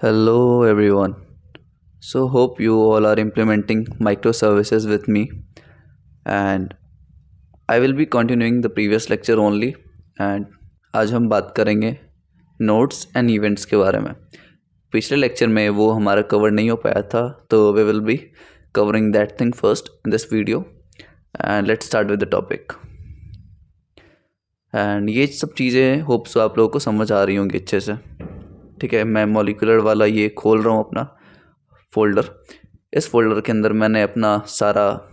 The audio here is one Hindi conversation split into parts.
Hello everyone. So hope you all are implementing microservices with me, and I will be continuing the previous lecture only, and आज हम बात करेंगे नोड्स एंड इवेंट्स के बारे में। पिछले लेक्चर में वो हमारा कवर नहीं हो पाया था, तो we will be covering that thing first in this video and let's start with the topic. And ये सब चीज़ें होप्स आप लोगों को समझ आ रही होंगी अच्छे से। ठीक है, मैं मॉलिक्यूलर वाला ये खोल रहा हूँ अपना फोल्डर। इस फोल्डर के अंदर मैंने अपना सारा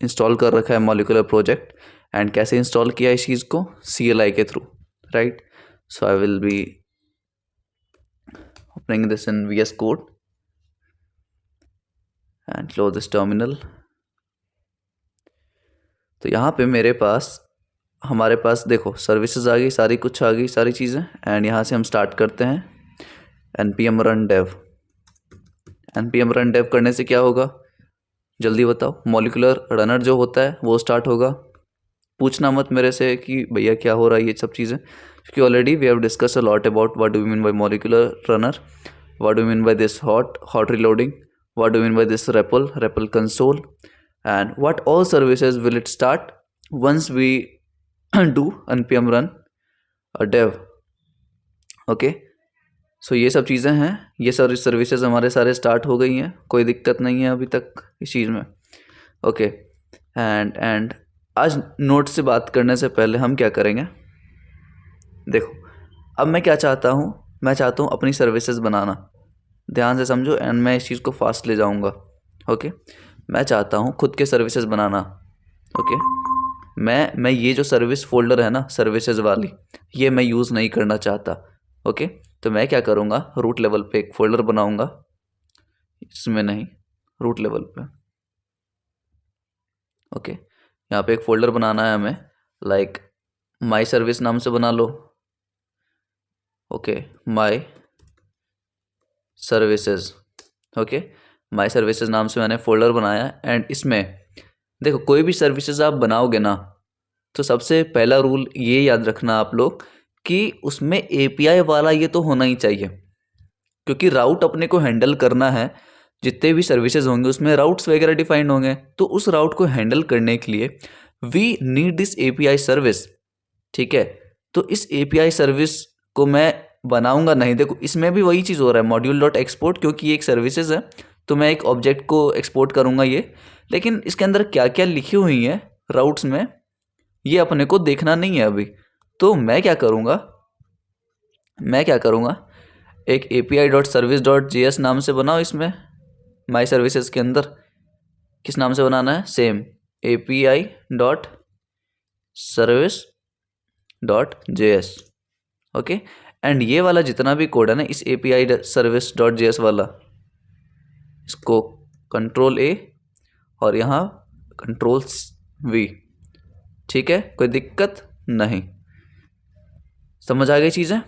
इंस्टॉल कर रखा है मॉलिक्यूलर प्रोजेक्ट। एंड कैसे इंस्टॉल किया इस चीज़ को, CLI के through, right. So I will be opening this in VS Code and close this terminal. तो यहाँ पे हमारे पास देखो सर्विसेज आ गई, सारी कुछ आ गई, सारी चीज़ें। एंड यहाँ से हम स्टार्ट करते हैं npm run dev। npm run dev करने से क्या होगा, जल्दी बताओ। मॉलिक्यूलर रनर जो होता है वो स्टार्ट होगा। पूछना मत मेरे से कि भैया क्या हो रहा है ये सब चीज़ें, क्योंकि already we have discuss a lot about what do we mean by Moleculer runner, what do we mean by this hot reloading, what do we mean by this REPL console, and what all services will it start once we do npm run dev। Okay, so ये सब चीज़ें हैं, ये सारी सर्विसेज हमारे सारे स्टार्ट हो गई हैं, कोई दिक्कत नहीं है अभी तक इस चीज़ में। ओके, एंड आज नोट से बात करने से पहले हम क्या करेंगे, देखो अब मैं क्या चाहता हूँ, मैं चाहता हूँ अपनी सर्विसेज बनाना। ध्यान से समझो एंड मैं इस चीज़ को फास्ट ले जाऊँगा। ओके, मैं चाहता हूँ खुद के सर्विसेज बनाना। ओके, मैं ये जो सर्विस फोल्डर है ना सर्विसेज वाली, ये मैं यूज़ नहीं करना चाहता। ओके, तो मैं क्या करूँगा, रूट लेवल पे एक फोल्डर बनाऊँगा, इसमें नहीं, रूट लेवल पे। ओके, यहाँ पे एक फोल्डर बनाना है हमें, लाइक माई सर्विस नाम से बना लो। Okay, my services. Okay, my services नाम से मैंने फोल्डर बनाया। एंड इसमें देखो कोई भी सर्विसेज आप बनाओगे ना, तो सबसे पहला रूल ये याद रखना आप लोग कि उसमें API वाला ये तो होना ही चाहिए, क्योंकि राउट अपने को हैंडल करना है। जितने भी सर्विसेज होंगे उसमें राउट्स वगैरह डिफाइंड होंगे, तो उस राउट को हैंडल करने के लिए we need this API service. ठीक है, तो इस API सर्विस को मैं बनाऊंगा नहीं। देखो इसमें भी वही चीज़ हो रहा है, मॉड्यूल डॉट एक्सपोर्ट, क्योंकि ये एक सर्विसेज है तो मैं एक ऑब्जेक्ट को एक्सपोर्ट करूंगा ये, लेकिन इसके अंदर क्या क्या लिखी हुई है राउट्स में ये अपने को देखना नहीं है अभी। तो मैं क्या करूँगा, एक API.service.js नाम से बनाओ। इसमें माई सर्विसेज के अंदर किस नाम से बनाना है, सेम API.service.js। ओके, एंड ये वाला जितना भी कोड है ना इस API.service.js वाला, इसको Ctrl+A और यहाँ Ctrl+V। ठीक है, कोई दिक्कत नहीं, समझ आ गई चीज़ें।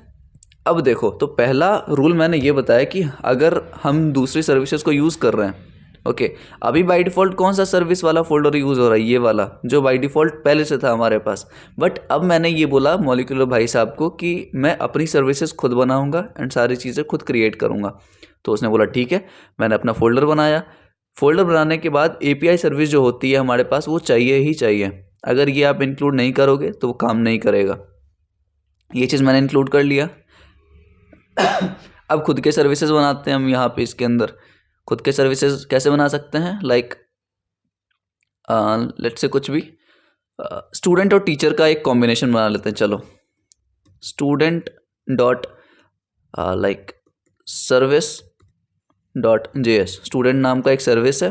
अब देखो, तो पहला रूल मैंने ये बताया कि अगर हम दूसरी सर्विसेज को यूज़ कर रहे हैं, ओके, अभी बाय डिफ़ॉल्ट कौन सा सर्विस वाला फोल्डर यूज़ हो रहा है, ये वाला जो बाय डिफ़ॉल्ट पहले से था हमारे पास। बट अब मैंने ये बोला मॉलिक्यूलर भाई साहब को कि मैं अपनी सर्विसेज खुद बनाऊंगा एंड सारी चीज़ें खुद क्रिएट करूंगा। तो उसने बोला ठीक है, मैंने अपना फोल्डर बनाया। फोल्डर बनाने के बाद API सर्विस जो होती है हमारे पास वो चाहिए ही चाहिए। अगर ये आप इंक्लूड नहीं करोगे तो वो काम नहीं करेगा। ये चीज़ मैंने इंक्लूड कर लिया। अब खुद के सर्विसेज बनाते हैं हम। यहाँ पे इसके अंदर खुद के सर्विसेज कैसे बना सकते हैं, लाइक लेट्स से कुछ भी स्टूडेंट और टीचर का एक कॉम्बिनेशन बना लेते हैं। चलो, student dot like service.js, student नाम का एक सर्विस है।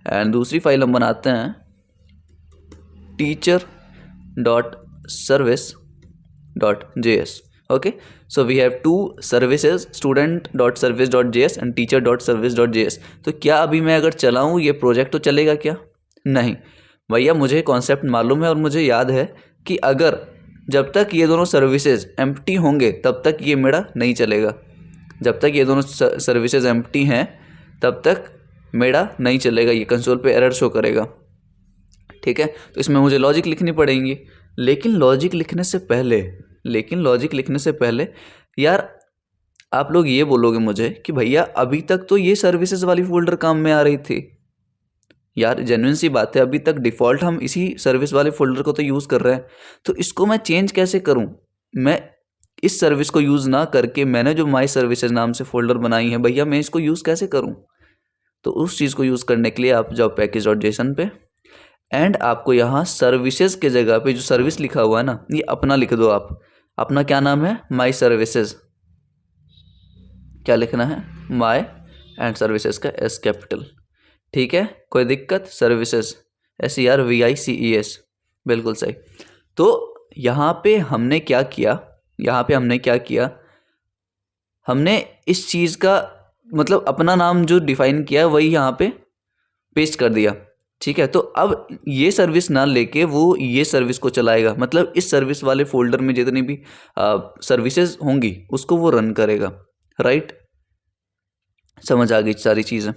एंड दूसरी फाइल हम बनाते हैं teacher.service.js। Okay, so we have two services, student.service.js and teacher.service.js। तो क्या अभी मैं अगर चलाऊँ ये प्रोजेक्ट तो चलेगा क्या, नहीं भैया। मुझे कॉन्सेप्ट मालूम है और मुझे याद है कि अगर जब तक ये दोनों सर्विसेज एम्प्टी होंगे तब तक ये मेरा नहीं चलेगा। जब तक ये दोनों सर्विसेज एम्प्टी हैं तब तक मेरा नहीं चलेगा, ये कंसोल पे एरर शो करेगा। ठीक है, तो इसमें मुझे लॉजिक लिखनी पड़ेंगी। लेकिन लॉजिक लिखने से पहले यार आप लोग ये बोलोगे मुझे कि भैया अभी तक तो ये सर्विसेज वाली फोल्डर काम में आ रही थी। यार जेन्युइन सी बात है, अभी तक डिफ़ॉल्ट हम इसी सर्विस वाले फ़ोल्डर को तो यूज़ कर रहे हैं, तो इसको मैं चेंज कैसे करूँ? मैं इस सर्विस को यूज़ ना करके मैंने जो माई सर्विसेज नाम से फ़ोल्डर बनाई है, भैया मैं इसको यूज़ कैसे करूँ? तो उस चीज़ को यूज़ करने के लिए आप जाओ पैकेज.json पे एंड आपको यहाँ सर्विसेज के जगह पे जो सर्विस लिखा हुआ है ना, ये अपना लिख दो आप। अपना क्या नाम है? My services. क्या लिखना है? माई एंड सर्विसेज का एस कैपिटल। ठीक है, कोई दिक्कत? सर्विसेज SERVICES, बिल्कुल सही। तो यहाँ पे हमने क्या किया, हमने इस चीज़ का मतलब अपना नाम जो डिफाइन किया है वही यहाँ पे पेस्ट कर दिया। ठीक है, तो अब ये सर्विस ना लेके वो ये सर्विस को चलाएगा, मतलब इस सर्विस वाले फोल्डर में जितनी भी सर्विसेज होंगी उसको वो रन करेगा। राइट, समझ आ गई सारी चीज़ें।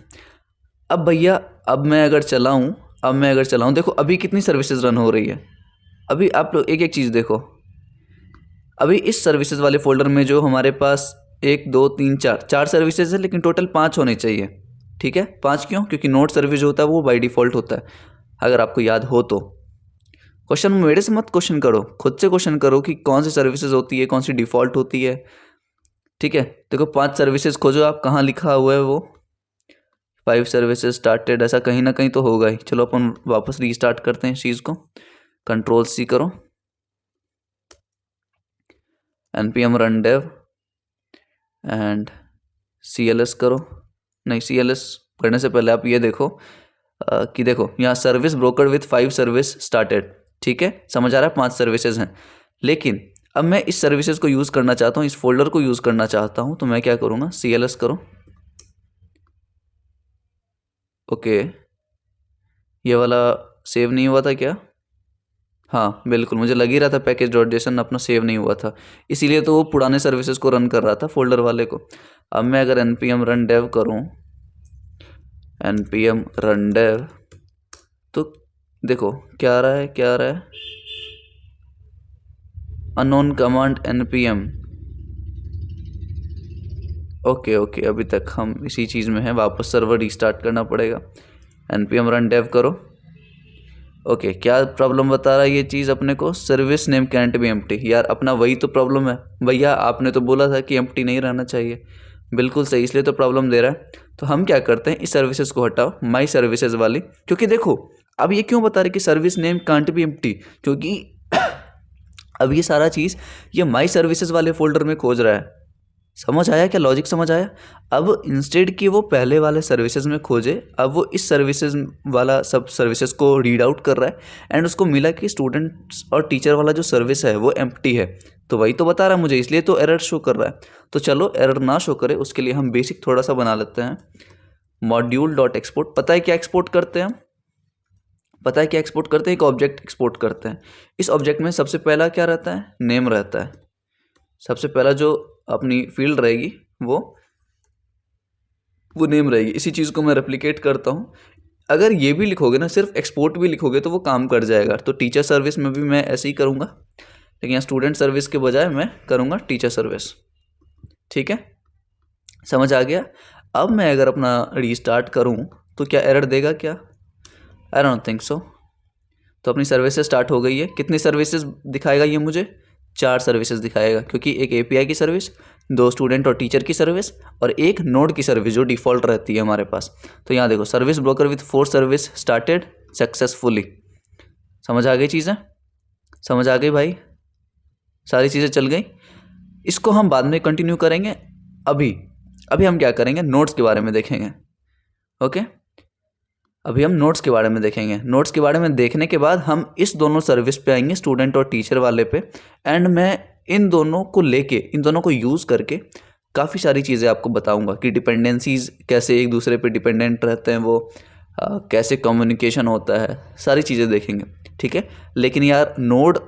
अब भैया अब मैं अगर चलाऊँ, देखो अभी कितनी सर्विसेज रन हो रही है। अभी आप लोग एक एक चीज़ देखो, अभी इस सर्विसेज वाले फोल्डर में जो हमारे पास 1 2 3 4 सर्विसेज है, लेकिन टोटल 5 होने चाहिए। ठीक है, 5 क्यों? क्योंकि नोड सर्विस जो होता है वो बाय डिफ़ॉल्ट होता है, अगर आपको याद हो तो। क्वेश्चन मेरे से मत क्वेश्चन करो, खुद से क्वेश्चन करो कि कौन सी सर्विसेज होती है, कौन सी डिफ़ॉल्ट होती है। ठीक है, देखो 5 सर्विसेज खोजो आप, कहाँ लिखा हुआ है वो? 5 सर्विसेज स्टार्टेड, ऐसा कहीं ना कहीं तो होगा ही। चलो अपन वापस रीस्टार्ट करते हैं इस चीज़ को। Ctrl+C करो, npm run dev and CLS करो। नहीं, CLS करने से पहले आप ये देखो कि देखो यहाँ service broker with 5 service started. ठीक है, समझ आ रहा है? 5 सर्विसेज हैं, लेकिन अब मैं इस सर्विसेज को यूज़ करना चाहता हूँ, इस फोल्डर को यूज़ करना चाहता हूँ, तो मैं क्या करूँगा? CLS करो। ओके, ये वाला सेव नहीं हुआ था क्या? हाँ बिल्कुल, मुझे लग ही रहा था पैकेज.json अपना सेव नहीं हुआ था, इसीलिए तो वो पुराने सर्विसेज को रन कर रहा था फोल्डर वाले को। अब मैं अगर npm run dev करूँ, npm run dev, तो देखो क्या आ रहा है? Unknown command npm। ओके, अभी तक हम इसी चीज़ में हैं, वापस सर्वर रिस्टार्ट करना पड़ेगा। npm run dev करो। ओके, क्या प्रॉब्लम बता रहा है ये चीज़ अपने को? Service name cantt B empty. यार अपना वही तो प्रॉब्लम है भैया, आपने तो बोला था कि एम्प्टी नहीं रहना चाहिए। बिल्कुल सही, इसलिए तो प्रॉब्लम दे रहा है। तो हम क्या करते हैं, इस सर्विसेज को हटाओ, माई सर्विसेज वाली, क्योंकि देखो अब ये क्यों बता रहे कि service name can't be empty, क्योंकि अब ये सारा चीज़ ये माई सर्विसेज वाले फोल्डर में खोज रहा है। समझ आया क्या? लॉजिक समझ आया? अब इंस्टेड कि वो पहले वाले सर्विसेज में खोजे, अब वो इस सर्विसेज वाला सब सर्विसेज को रीड आउट कर रहा है एंड उसको मिला कि स्टूडेंट्स और टीचर वाला जो सर्विस है वो एम्प्टी है। तो वही तो बता रहा है मुझे, इसलिए तो एरर शो कर रहा है। तो चलो एरर ना शो करे उसके लिए हम बेसिक थोड़ा सा बना लेते हैं। module.export, पता है क्या एक्सपोर्ट करते हैं हम? पता है क्या एक्सपोर्ट करते हैं? एक ऑब्जेक्ट एक्सपोर्ट करते हैं। इस ऑब्जेक्ट में सबसे पहला क्या रहता है? नेम रहता है। सबसे पहला जो अपनी फील्ड रहेगी वो नेम रहेगी। इसी चीज़ को मैं रेप्लिकेट करता हूँ। अगर ये भी लिखोगे ना, सिर्फ एक्सपोर्ट भी लिखोगे तो वो काम कर जाएगा। तो टीचर सर्विस में भी मैं ऐसे ही करूँगा, लेकिन यहाँ स्टूडेंट सर्विस के बजाय मैं करूँगा टीचर सर्विस। ठीक है, समझ आ गया? अब मैं अगर अपना रीस्टार्ट करूँ तो क्या एरर देगा क्या? I don't think so. तो अपनी सर्विसेज स्टार्ट हो गई है। कितनी सर्विसेज दिखाएगा ये मुझे? 4 सर्विसेज दिखाएगा, क्योंकि एक API की सर्विस, 2 स्टूडेंट और टीचर की सर्विस और एक नोड की सर्विस जो डिफ़ॉल्ट रहती है हमारे पास। तो यहाँ देखो, service broker with 4 service started successfully. समझ आ गई चीज़ें? समझ आ गई भाई? सारी चीज़ें चल गई। इसको हम बाद में कंटिन्यू करेंगे। अभी हम क्या करेंगे? नोड्स के बारे में देखेंगे। ओके, अभी हम नोट्स के बारे में देखेंगे। नोट्स के बारे में देखने के बाद हम इस दोनों सर्विस पे आएंगे, स्टूडेंट और टीचर वाले पे, एंड मैं इन दोनों को यूज़ करके काफ़ी सारी चीज़ें आपको बताऊंगा कि डिपेंडेंसीज कैसे एक दूसरे पे डिपेंडेंट रहते हैं, वो कैसे कम्युनिकेशन होता है, सारी चीज़ें देखेंगे। ठीक है, लेकिन यार नोड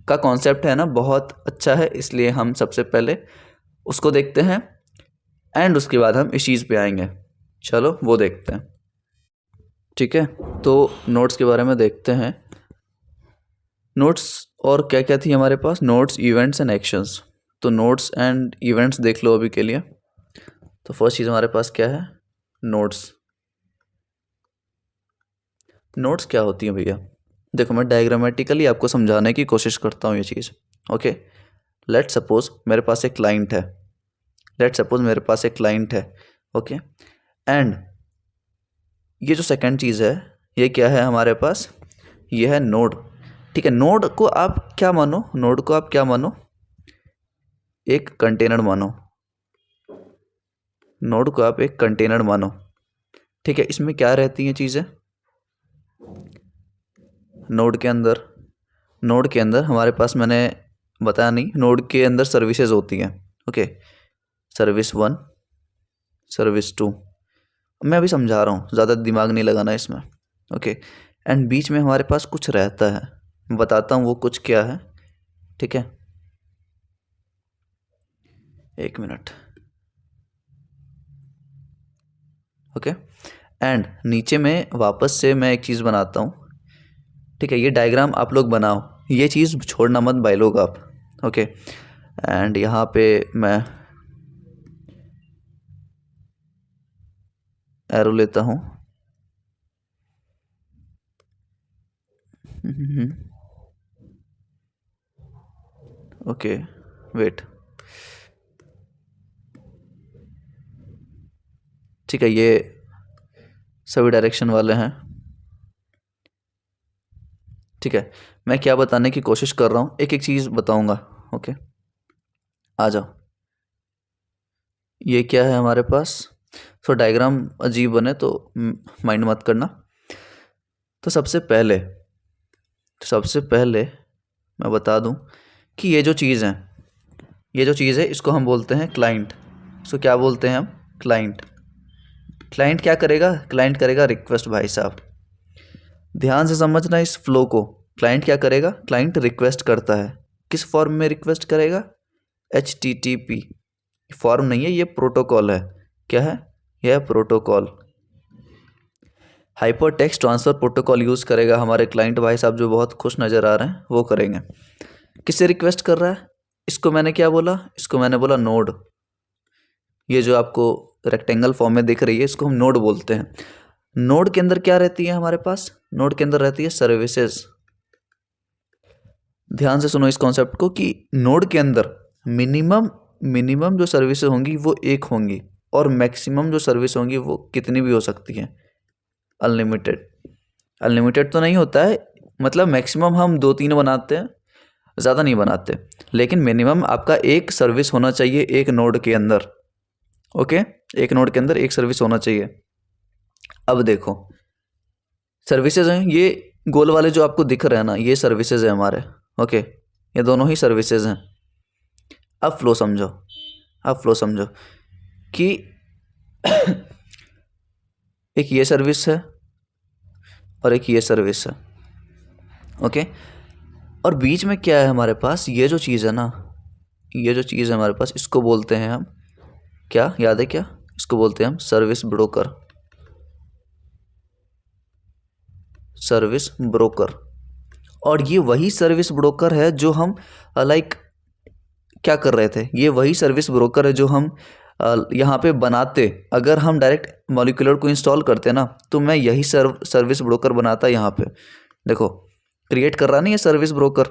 का कॉन्सेप्ट है ना बहुत अच्छा है, इसलिए हम सबसे पहले उसको देखते हैं एंड उसके बाद हम इस चीज़ पे आएंगे। चलो वो देखते हैं। ठीक है, तो नोट्स के बारे में देखते हैं। नोट्स और क्या क्या थी हमारे पास? Notes, events and actions. तो नोड्स एंड इवेंट्स देख लो अभी के लिए। तो फर्स्ट चीज़ हमारे पास क्या है, नोड्स। नोड्स क्या होती हैं भैया, देखो मैं डायग्रामेटिकली आपको समझाने की कोशिश करता हूँ ये चीज़। ओके, लेट सपोज मेरे पास एक क्लाइंट है, ओके, एंड ये जो सेकंड चीज़ है ये क्या है हमारे पास, ये है नोड। ठीक है, नोड को आप क्या मानो, एक कंटेनर मानो। ठीक है, इसमें क्या रहती हैं चीज़ें, नोड के अंदर हमारे पास, मैंने बताया नहीं, नोड के अंदर सर्विसेज होती हैं। ओके, सर्विस 1, सर्विस 2, मैं अभी समझा रहा हूँ, ज़्यादा दिमाग नहीं लगाना इसमें। ओके, एंड बीच में हमारे पास कुछ रहता है, मैं बताता हूँ वो कुछ क्या है। ठीक है, एक मिनट। ओके, एंड नीचे में वापस से मैं एक चीज़ बनाता हूँ। ठीक है, ये डायग्राम आप लोग बनाओ, ये चीज़ छोड़ना मत भाई लोग आप। ओके, एंड यहाँ पे मैं एरो लेता हूँ। Okay, wait. ठीक है, ये सभी डायरेक्शन वाले हैं। ठीक है, मैं क्या बताने की कोशिश कर रहा हूँ, एक एक चीज़ बताऊँगा। ओके, आ जाओ। ये क्या है हमारे पास, तो डायग्राम अजीब बने तो माइंड मत करना। तो सबसे पहले मैं बता दूं कि ये जो चीज़ है इसको हम बोलते हैं क्लाइंट। इसको क्या बोलते हैं हम, क्लाइंट। क्लाइंट क्या करेगा, क्लाइंट करेगा रिक्वेस्ट। भाई साहब ध्यान से समझना इस फ्लो को। क्लाइंट क्या करेगा, क्लाइंट रिक्वेस्ट करता है। किस फॉर्म में रिक्वेस्ट करेगा, HTTP फॉर्म नहीं है, ये प्रोटोकॉल है। क्या है, यह protocol, hyper text transfer protocol use करेगा हमारे क्लाइंट भाई साहब, जो बहुत खुश नज़र आ रहे हैं वो करेंगे। किससे रिक्वेस्ट कर रहा है, इसको मैंने क्या बोला, इसको मैंने बोला नोड। ये जो आपको रेक्टेंगल फॉर्म में दिख रही है इसको हम नोड बोलते हैं। नोड के अंदर क्या रहती है हमारे पास, नोड के अंदर रहती है सर्विसेज। ध्यान से सुनो इस कॉन्सेप्ट को कि नोड के अंदर मिनिमम जो सर्विसेज होंगी वो एक होंगी, और मैक्सिमम जो सर्विस होंगी वो कितनी भी हो सकती हैं, अनलिमिटेड तो नहीं होता है, मतलब मैक्सिमम हम 2-3 बनाते हैं, ज़्यादा नहीं बनाते, लेकिन मिनिमम आपका एक सर्विस होना चाहिए एक नोड के अंदर। ओके, एक नोड के अंदर एक सर्विस होना चाहिए। अब देखो सर्विसेज हैं, ये गोल वाले जो आपको दिख रहे हैं ना, ये सर्विसेज है हमारे। ओके, ये दोनों ही सर्विसेज हैं। अब फ्लो समझो कि एक ये सर्विस है और एक ये सर्विस है। ओके, और बीच में क्या है हमारे पास, ये जो चीज़ है ना, ये जो चीज़ है हमारे पास, इसको बोलते हैं हम क्या, याद है क्या, इसको बोलते हैं हम सर्विस ब्रोकर। और ये वही सर्विस ब्रोकर है जो हम लाइक क्या कर रहे थे, ये वही सर्विस ब्रोकर है जो हम यहाँ पे बनाते। अगर हम डायरेक्ट मॉलिक्यूलर को इंस्टॉल करते ना तो मैं यही सर्विस ब्रोकर बनाता यहाँ पे। देखो क्रिएट कर रहा नहीं है सर्विस ब्रोकर,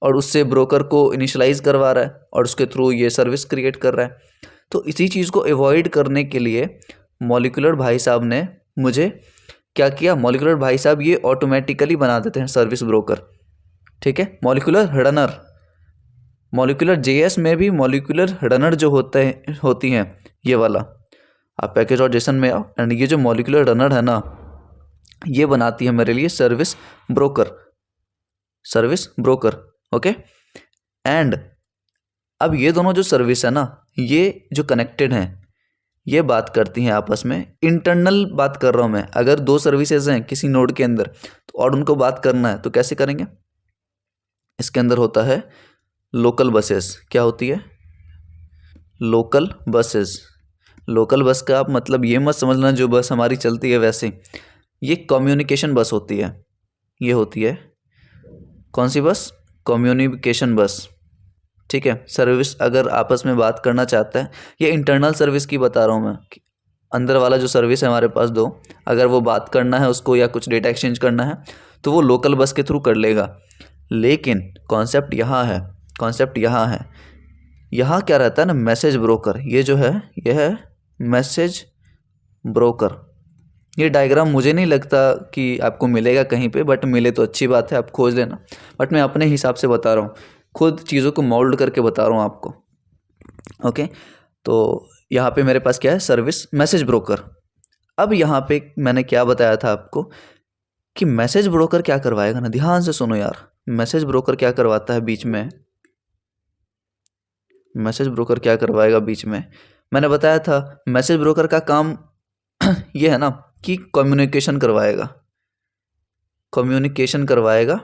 और उससे ब्रोकर को इनिशियलाइज करवा रहा है और उसके थ्रू ये सर्विस क्रिएट कर रहा है। तो इसी चीज़ को अवॉइड करने के लिए मॉलिक्यूलर भाई साहब ने मुझे क्या किया, मॉलिक्यूलर भाई साहब ये ऑटोमेटिकली बना देते हैं सर्विस ब्रोकर। ठीक है, मॉलिक्यूलर JS में भी मॉलिक्यूलर रनर जो होती हैं, ये वाला आप पैकेज और जेसन में आओ, एंड ये जो मॉलिक्यूलर रनर है ना, ये बनाती है मेरे लिए सर्विस ब्रोकर। ओके, एंड अब ये दोनों जो सर्विस है ना, ये जो कनेक्टेड हैं, ये बात करती हैं आपस में। इंटरनल बात कर रहा हूँ मैं, अगर 2 सर्विसेज हैं किसी नोड के अंदर तो और उनको बात करना है तो कैसे करेंगे, इसके अंदर होता है लोकल बसेस। क्या होती है, लोकल बस का आप मतलब ये मत समझना जो बस हमारी चलती है वैसे, ये कम्युनिकेशन बस होती है। ये होती है कौन सी बस, कम्युनिकेशन बस। ठीक है। सर्विस अगर आपस में बात करना चाहता है, ये इंटरनल सर्विस की बता रहा हूँ मैं, अंदर वाला जो सर्विस है हमारे पास दो, अगर वो बात करना है उसको या कुछ डेटा एक्सचेंज करना है तो वो लोकल बस के थ्रू कर लेगा। लेकिन कॉन्सेप्ट यहाँ है, कॉन्सेप्ट यहाँ है, यहाँ क्या रहता है ना, मैसेज ब्रोकर। ये जो है ये है मैसेज ब्रोकर। ये डायग्राम मुझे नहीं लगता कि आपको मिलेगा कहीं पे, बट मिले तो अच्छी बात है, आप खोज लेना। बट मैं अपने हिसाब से बता रहा हूँ, खुद चीज़ों को मोल्ड करके बता रहा हूँ आपको। ओके, तो यहाँ पे मेरे पास क्या है, सर्विस मैसेज ब्रोकर। अब यहाँ पे मैंने क्या बताया था आपको कि मैसेज ब्रोकर क्या करवाएगा ना, ध्यान से सुनो यार। मैसेज ब्रोकर क्या करवाता है बीच में, मैसेज ब्रोकर क्या करवाएगा बीच में, मैंने बताया था मैसेज ब्रोकर का काम ये है ना कि कम्युनिकेशन करवाएगा, कम्युनिकेशन करवाएगा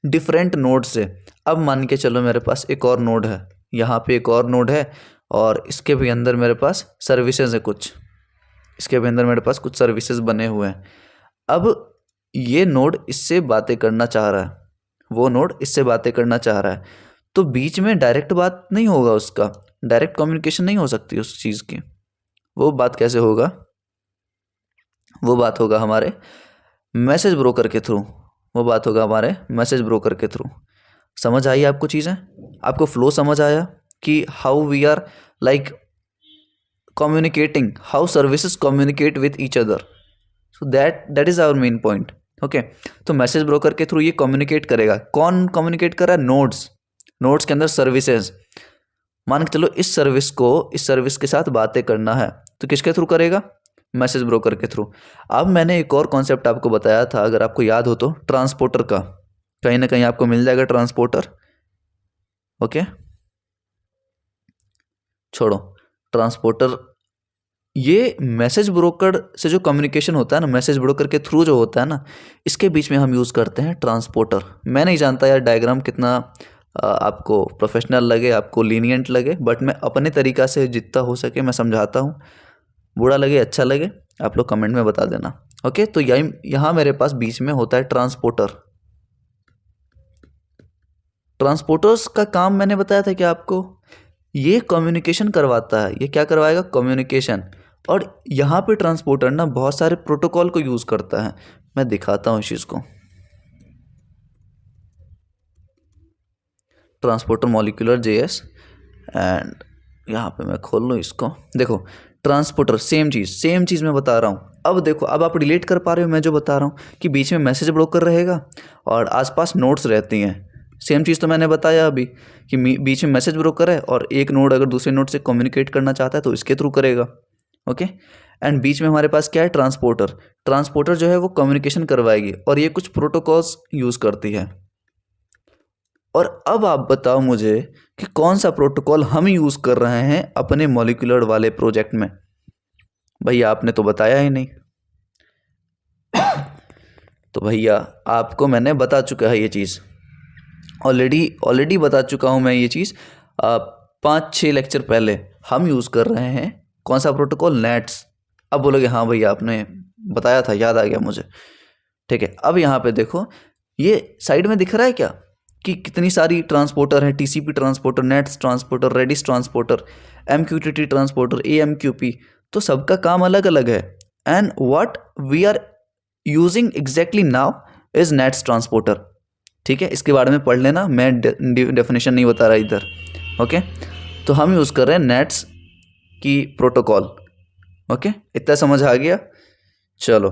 डिफरेंट नोड से। अब मान के चलो मेरे पास एक और नोड है, यहाँ पे एक और नोड है और इसके भी अंदर मेरे पास सर्विसेज है कुछ, इसके भी अंदर मेरे पास कुछ सर्विसेज बने हुए हैं। अब ये नोड इससे बातें करना चाह रहा है, वो नोड इससे बातें करना चाह रहा है, तो बीच में डायरेक्ट बात नहीं होगा, उसका डायरेक्ट कम्युनिकेशन नहीं हो सकती उस चीज़ की। वो बात कैसे होगा, वो बात होगा हमारे मैसेज ब्रोकर के थ्रू, वो बात होगा हमारे मैसेज ब्रोकर के थ्रू। समझ आई आपको चीज़ें, आपको फ्लो समझ आया कि how we are like communicating, how services communicate with each other. So that is our main point. Okay, तो मैसेज ब्रोकर के थ्रू ये कम्युनिकेट करेगा। कौन कम्युनिकेट कर रहा है, नोड्स, नोड्स के अंदर सर्विसेज। मान के चलो इस सर्विस को इस सर्विस के साथ बातें करना है तो किसके थ्रू करेगा, मैसेज ब्रोकर के थ्रू। अब मैंने एक और कॉन्सेप्ट आपको बताया था, अगर आपको याद हो तो, ट्रांसपोर्टर का। कहीं ना कहीं आपको मिल जाएगा ट्रांसपोर्टर। ओके, छोड़ो ट्रांसपोर्टर। ये मैसेज ब्रोकर से जो कम्युनिकेशन होता है ना, मैसेज ब्रोकर के थ्रू जो होता है ना, इसके बीच में हम यूज़ करते हैं ट्रांसपोर्टर। मैं नहीं जानता यार डायग्राम कितना आपको प्रोफेशनल लगे, आपको लीनियंट लगे, बट मैं अपने तरीक़ा से जितना हो सके मैं समझाता हूँ। बुरा लगे अच्छा लगे आप लोग कमेंट में बता देना। ओके, तो यहाँ मेरे पास बीच में होता है ट्रांसपोर्टर। ट्रांसपोर्टर्स का काम मैंने बताया था कि आपको ये कम्युनिकेशन करवाता है। ये क्या करवाएगा, कम्युनिकेशन। और यहाँ पे ट्रांसपोर्टर ना बहुत सारे प्रोटोकॉल को यूज़ करता है। मैं दिखाता हूँ इस चीज़ को। ट्रांसपोर्टर मॉलिक्यूलर जेएस, एंड यहाँ पे मैं खोल लूँ इसको। देखो ट्रांसपोर्टर सेम चीज़ मैं बता रहा हूँ। अब देखो, अब आप रिलेट कर पा रहे हो मैं जो बता रहा हूँ कि बीच में मैसेज ब्रोकर रहेगा और आसपास नोड्स रहती हैं। सेम चीज़ तो मैंने बताया अभी कि बीच में मैसेज ब्रोकर है और एक नोड अगर दूसरे नोड से कम्युनिकेट करना चाहता है तो इसके थ्रू करेगा। ओके, एंड बीच में हमारे पास क्या है, ट्रांसपोर्टर। ट्रांसपोर्टर जो है वो कम्युनिकेशन करवाएगी और ये कुछ प्रोटोकॉल्स यूज़ करती है। और अब आप बताओ मुझे कि कौन सा प्रोटोकॉल हम यूज़ कर रहे हैं अपने मॉलिक्यूलर वाले प्रोजेक्ट में। भैया आपने तो बताया ही नहीं। तो भैया आपको मैंने बता चुका है ये चीज़, ऑलरेडी बता चुका हूँ मैं ये चीज़। 5-6 लेक्चर पहले हम यूज़ कर रहे हैं कौन सा प्रोटोकॉल, नेट्स। अब बोलोगे हाँ भैया आपने बताया था, याद आ गया मुझे। ठीक है, अब यहाँ पे देखो, ये साइड में दिख रहा है क्या कि कितनी सारी ट्रांसपोर्टर है, TCP transporter, NATS transporter, Redis transporter, MQTT transporter, AMQP. तो सबका काम अलग अलग है। And what we are using exactly now is NATS transporter. ठीक है, इसके बारे में पढ़ लेना, मैं डेफिनेशन नहीं बता रहा इधर। ओके, तो हम यूज़ कर रहे हैं नेट्स की प्रोटोकॉल। ओके, इतना समझ आ गया। चलो,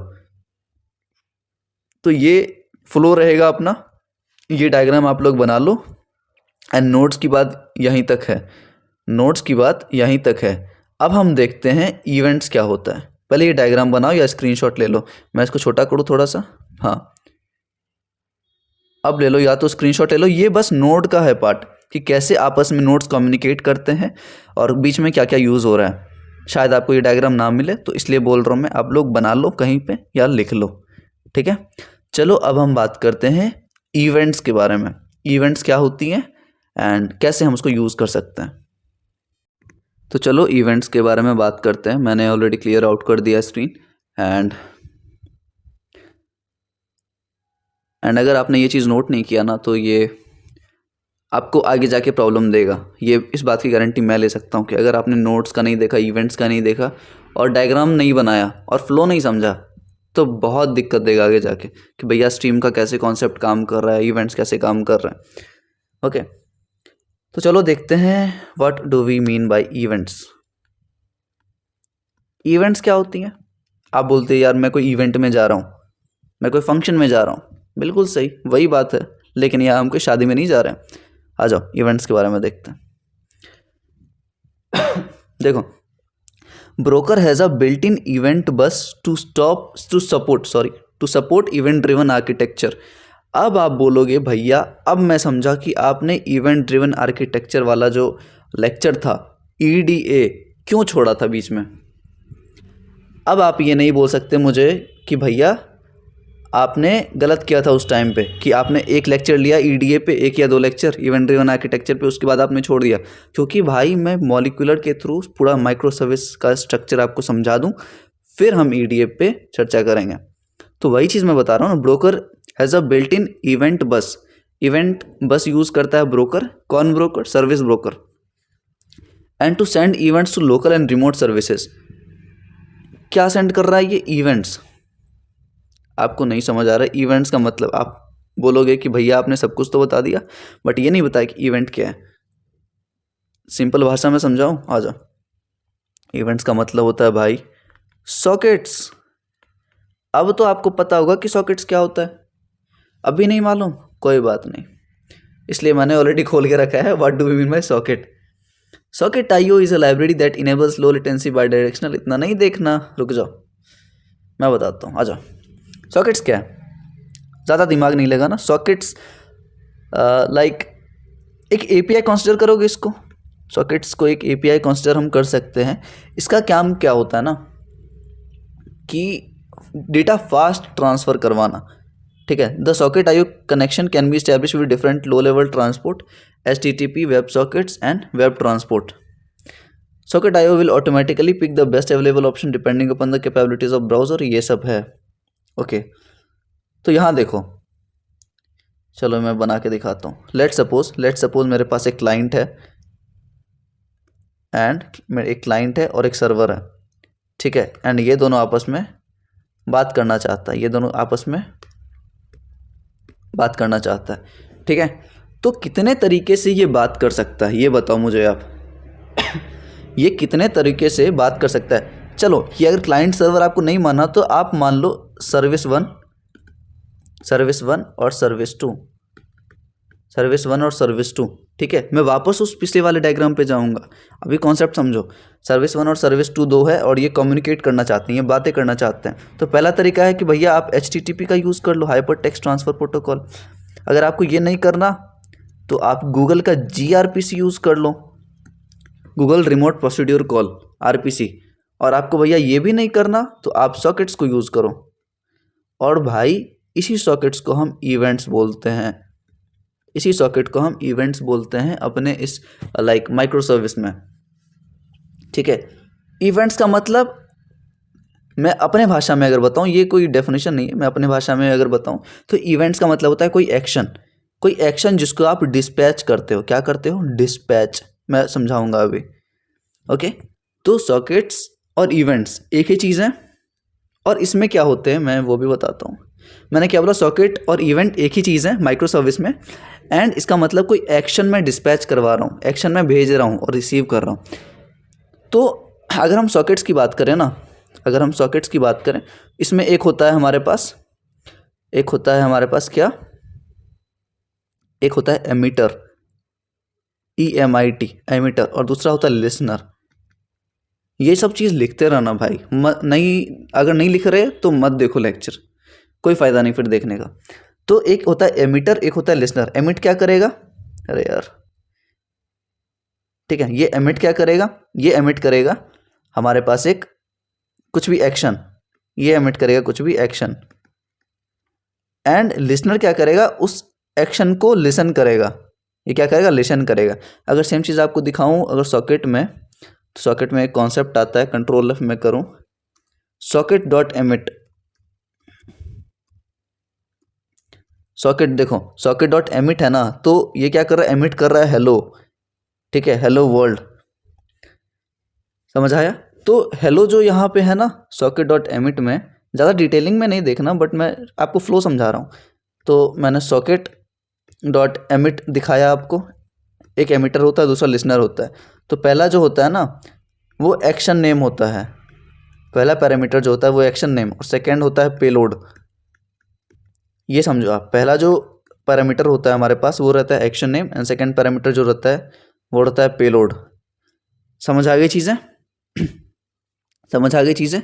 तो ये फ्लो रहेगा अपना, ये डायग्राम आप लोग बना लो। एंड नोड्स की बात यहीं तक है, नोड्स की बात यहीं तक है। अब हम देखते हैं इवेंट्स क्या होता है। पहले ये डायग्राम बनाओ या स्क्रीनशॉट ले लो, मैं इसको छोटा करूँ थोड़ा सा। हाँ, अब ले लो, या तो स्क्रीनशॉट ले लो। ये बस नोड का है पार्ट कि कैसे आपस में नोड्स कम्युनिकेट करते हैं और बीच में क्या क्या यूज़ हो रहा है। शायद आपको ये डायग्राम ना मिले तो इसलिए बोल रहा हूँ मैं, आप लोग बना लो कहीं पे या लिख लो। ठीक है, चलो अब हम बात करते हैं इवेंट्स के बारे में। इवेंट्स क्या होती हैं एंड कैसे हम उसको यूज़ कर सकते हैं। तो चलो इवेंट्स के बारे में बात करते हैं। मैंने ऑलरेडी क्लियर आउट कर दिया स्क्रीन। एंड अगर आपने ये चीज़ नोट नहीं किया ना, तो ये आपको आगे जाके प्रॉब्लम देगा। ये इस बात की गारंटी मैं ले सकता हूँ कि अगर आपने नोट्स का नहीं देखा, इवेंट्स का नहीं देखा और डायग्राम नहीं बनाया और फ्लो नहीं समझा तो बहुत दिक्कत देगा आगे जाके कि भैया स्ट्रीम का कैसे कॉन्सेप्ट काम कर रहा है, इवेंट्स कैसे काम कर रहे हैं। ओके, तो चलो देखते हैं what do we mean by events. Events क्या होती हैं? आप बोलते हैं यार मैं कोई इवेंट में जा रहा हूँ, मैं कोई फंक्शन में जा रहा हूँ। बिल्कुल सही, वही बात है, लेकिन यहाँ हम कोई शादी में नहीं जा रहे हैं। आ जाओ इवेंट्स के बारे में देखते हैं। देखो, broker has a built in event bus to support event driven architecture. अब आप बोलोगे भैया अब मैं समझा कि आपने इवेंट ड्रिवन आर्किटेक्चर वाला जो लेक्चर था EDA क्यों छोड़ा था बीच में। अब आप ये नहीं बोल सकते मुझे कि भैया आपने गलत किया था उस टाइम पे कि आपने एक लेक्चर लिया EDA पे, एक या दो लेक्चर इवेंट ड्रिवन आर्किटेक्चर पे, उसके बाद आपने छोड़ दिया। क्योंकि भाई मैं मॉलिक्यूलर के थ्रू पूरा माइक्रो सर्विस का स्ट्रक्चर आपको समझा दूं, फिर हम EDA पे चर्चा करेंगे। तो वही चीज़ मैं बता रहा हूँ ना, broker has a built in event bus. Event bus use करता है ब्रोकर। कौन broker? Service broker. And to send events to local and remote services. क्या सेंड कर रहा है ये? इवेंट्स। आपको नहीं समझ आ रहा है इवेंट्स का मतलब? आप बोलोगे कि भैया आपने सब कुछ तो बता दिया बट ये नहीं बताया कि इवेंट क्या है। सिंपल भाषा में समझाऊं? आ जाओ। इवेंट्स का मतलब होता है भाई सॉकेट्स। अब तो आपको पता होगा कि सॉकेट्स क्या होता है। अभी नहीं मालूम? कोई बात नहीं, इसलिए मैंने ऑलरेडी खोल के रखा है what do we mean by socket. Socket IO is a library that enables low latency bidirectional. इतना नहीं देखना, रुक जाओ मैं बताता हूँ। आ जाओ, सॉकेट्स क्या है? ज़्यादा दिमाग नहीं लगाना। सॉकेट्स लाइक एक API कंसिडर करोगे इसको। सॉकेट्स को एक API कंसिडर हम कर सकते हैं। इसका काम क्या होता है ना कि डेटा फास्ट ट्रांसफ़र करवाना। ठीक है, the socket IO connection can be establish with different low level transport, HTTP, web sockets and web transport. Socket IO will automatically pick the best available option depending upon the capabilities of browser. ये सब है। ओके, तो यहाँ देखो, चलो मैं बना के दिखाता हूँ। लेट सपोज मेरे पास एक क्लाइंट है एंड एक क्लाइंट है और एक सर्वर है। ठीक है, एंड ये दोनों आपस में बात करना चाहता है। ये दोनों आपस में बात करना चाहता है। ठीक है, तो कितने तरीके से ये बात कर सकता है ये बताओ मुझे आप। ये कितने तरीके से बात कर सकता है? चलो ये अगर क्लाइंट सर्वर आपको नहीं माना तो आप मान लो सर्विस वन और सर्विस टू। ठीक है, मैं वापस उस पिछले वाले डायग्राम पे जाऊंगा। अभी कॉन्सेप्ट समझो। सर्विस 1 और सर्विस 2 दो है और ये कम्युनिकेट करना चाहते हैं, ये बातें करना चाहते हैं। तो पहला तरीका है कि भैया आप HTTP का यूज़ कर लो, हाइपर टेक्स्ट ट्रांसफ़र प्रोटोकॉल। अगर आपको ये नहीं करना तो आप गूगल का gRPC यूज़ कर लो, Google remote procedure call, RPC। और आपको भैया ये भी नहीं करना तो आप सॉकेट्स को यूज़ करो। और भाई इसी सॉकेट्स को हम इवेंट्स बोलते हैं। इसी सॉकेट को हम इवेंट्स बोलते हैं अपने इस लाइक माइक्रो सर्विस में। ठीक है, इवेंट्स का मतलब मैं अपने भाषा में अगर बताऊं, ये कोई डेफिनेशन नहीं है, मैं अपने भाषा में अगर बताऊं तो इवेंट्स का मतलब होता है कोई एक्शन जिसको आप डिस्पैच करते हो। क्या करते हो? डिस्पैच। मैं समझाऊंगा अभी। ओके, तो सॉकेट्स और इवेंट्स एक ही चीज़ है और इसमें क्या होते हैं मैं वो भी बताता हूँ। मैंने क्या बोला? सॉकेट और इवेंट एक ही चीज़ है माइक्रो सर्विस में। एंड इसका मतलब कोई एक्शन मैं डिस्पैच करवा रहा हूँ, एक्शन मैं भेज रहा हूँ और रिसीव कर रहा हूँ। तो अगर हम सॉकेट्स की बात करें ना, अगर हम सॉकेट्स की बात करें, इसमें एक होता है हमारे पास क्या? एक होता है एमिटर, EMIT, एमिटर, और दूसरा होता है लिसनर। ये सब चीज़ लिखते रहना भाई। अगर नहीं लिख रहे तो मत देखो लेक्चर, कोई फ़ायदा नहीं फिर देखने का। तो एक होता है एमिटर, एक होता है लिसनर। एमिट क्या करेगा? अरे यार, ठीक है, ये एमिट क्या करेगा? ये एमिट करेगा हमारे पास एक कुछ भी एक्शन, ये एमिट करेगा कुछ भी एक्शन। एंड लिसनर क्या करेगा? उस एक्शन को लिसन करेगा। ये क्या करेगा? लिसन करेगा। अगर सेम चीज़ आपको दिखाऊं अगर सॉकेट में, तो सॉकेट में एक कॉन्सेप्ट आता है, कंट्रोल F में करूं, सॉकेट डॉट एमिट। सॉकेट देखो, सॉकेट डॉट एमिट है ना, तो ये क्या कर रहा है, एमिट कर रहा है हेलो, ठीक है, हेलो वर्ल्ड, समझ आया। तो हेलो जो यहाँ पे है ना सॉकेट डॉट एमिट में, ज़्यादा डिटेलिंग में नहीं देखना, बट मैं आपको फ्लो समझा रहा हूँ। तो मैंने सॉकेट डॉट एमिट दिखाया आपको, एक एमिटर होता है, दूसरा लिसनर होता है। तो पहला जो होता है ना वो एक्शन नेम होता है, पहला पैरामीटर जो होता है वो एक्शन नेम, और सेकेंड होता है पेलोड। ये समझो आप, पहला जो पैरामीटर होता है हमारे पास वो रहता है action name, and second parameter जो रहता है वो रहता है पेलोड। समझ आ गई चीज़ें? समझ आ गई चीज़ें।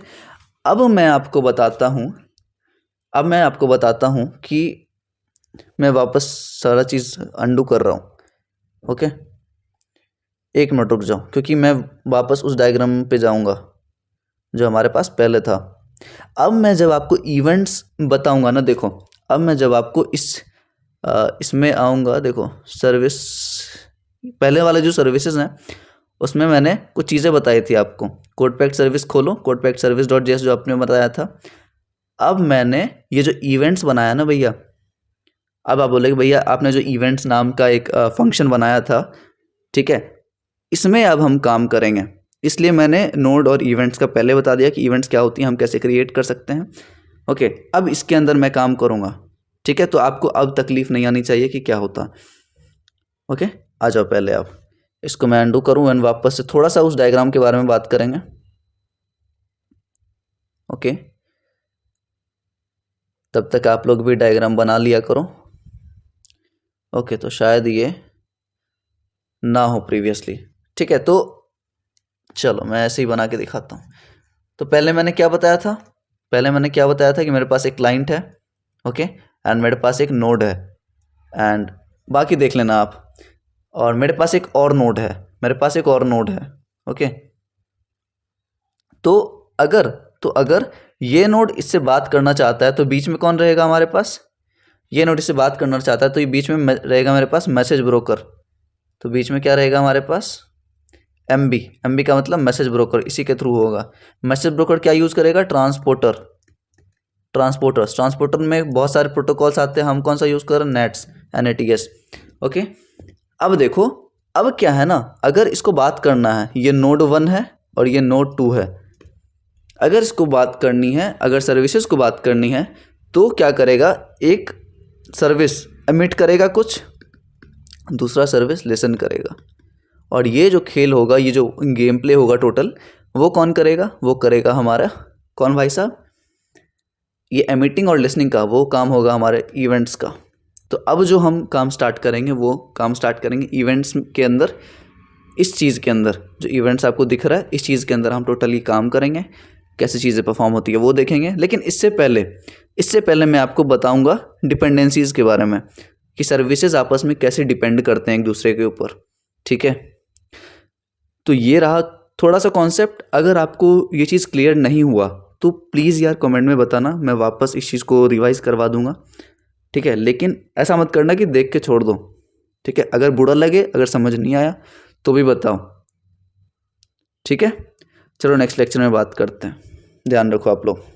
अब मैं आपको बताता हूँ कि मैं वापस सारा चीज़ अंडू कर रहा हूँ। ओके, एक मिनट रुक जाओ, क्योंकि मैं वापस उस डायग्राम पे जाऊँगा जो हमारे पास पहले था। अब मैं जब आपको इवेंट्स बताऊँगा ना, देखो अब मैं जब आपको इसमें आऊँगा, देखो सर्विस, पहले वाले जो सर्विसेज हैं उसमें मैंने कुछ चीज़ें बताई थी आपको। कोड पैक्ड सर्विस खोलो, code packed service dot JS जो आपने बताया था। अब मैंने ये जो इवेंट्स बनाया ना भैया, अब आप बोले कि भैया आपने जो इवेंट्स नाम का एक फंक्शन बनाया था, ठीक है, इसमें अब हम काम करेंगे। इसलिए मैंने नोड और इवेंट्स का पहले बता दिया कि इवेंट्स क्या होती हैं, हम कैसे क्रिएट कर सकते हैं। ओके, अब इसके अंदर मैं काम करूँगा, ठीक है। तो आपको अब तकलीफ़ नहीं आनी चाहिए कि क्या होता। ओके, आ जाओ, पहले आप इसको मैं अंडू करूँ एंड वापस से थोड़ा सा उस डायग्राम के बारे में बात करेंगे। ओके, तब तक आप लोग भी डायग्राम बना लिया करो। ओके, तो शायद ये ना हो प्रीवियसली, ठीक है। तो चलो मैं ऐसे ही बना के दिखाता हूँ। तो पहले मैंने क्या बताया था कि मेरे पास एक क्लाइंट है, ओके, एंड मेरे पास एक नोड है, एंड बाकी देख लेना आप। और मेरे पास एक और नोड है, ओके। तो अगर ये नोड इससे बात करना चाहता है तो बीच में कौन रहेगा हमारे पास, ये नोड इससे बात करना चाहता है तो ये बीच में रहेगा मेरे पास मैसेज ब्रोकर। तो बीच में क्या रहेगा हमारे पास, एमबी का मतलब मैसेज ब्रोकर, इसी के थ्रू होगा। मैसेज ब्रोकर क्या यूज़ करेगा, ट्रांसपोर्टर में बहुत सारे प्रोटोकॉल्स आते हैं, हम कौन सा यूज़ कर रहे हैं, नेट्स, NATS। ओके, अब देखो, अब क्या है ना, अगर इसको बात करना है, ये नोड 1 है और ये नोड 2 है, अगर इसको बात करनी है, अगर सर्विसेज को बात करनी है तो क्या करेगा, एक सर्विस एमिट करेगा कुछ, दूसरा सर्विस लिसन करेगा, और ये जो खेल होगा, ये जो गेम प्ले होगा टोटल, वो कौन करेगा, वो करेगा हमारा कौन भाई साहब, ये एमिटिंग और लिसनिंग का वो काम होगा हमारे इवेंट्स का। तो अब जो हम काम स्टार्ट करेंगे इवेंट्स के अंदर, इस चीज़ के अंदर जो इवेंट्स आपको दिख रहा है, इस चीज़ के अंदर हम टोटली काम करेंगे, कैसे चीज़ें परफॉर्म होती है वो देखेंगे। लेकिन इससे पहले मैं आपको बताऊंगा डिपेंडेंसीज़ के बारे में, कि सर्विसेज आपस में कैसे डिपेंड करते हैं एक दूसरे के ऊपर, ठीक है। तो ये रहा थोड़ा सा कॉन्सेप्ट। अगर आपको ये चीज़ क्लियर नहीं हुआ तो प्लीज़ यार कमेंट में बताना, मैं वापस इस चीज़ को रिवाइज करवा दूंगा, ठीक है। लेकिन ऐसा मत करना कि देख के छोड़ दो, ठीक है। अगर बुरा लगे, अगर समझ नहीं आया तो भी बताओ, ठीक है। चलो नेक्स्ट लेक्चर में बात करते हैं, ध्यान रखो आप लोग।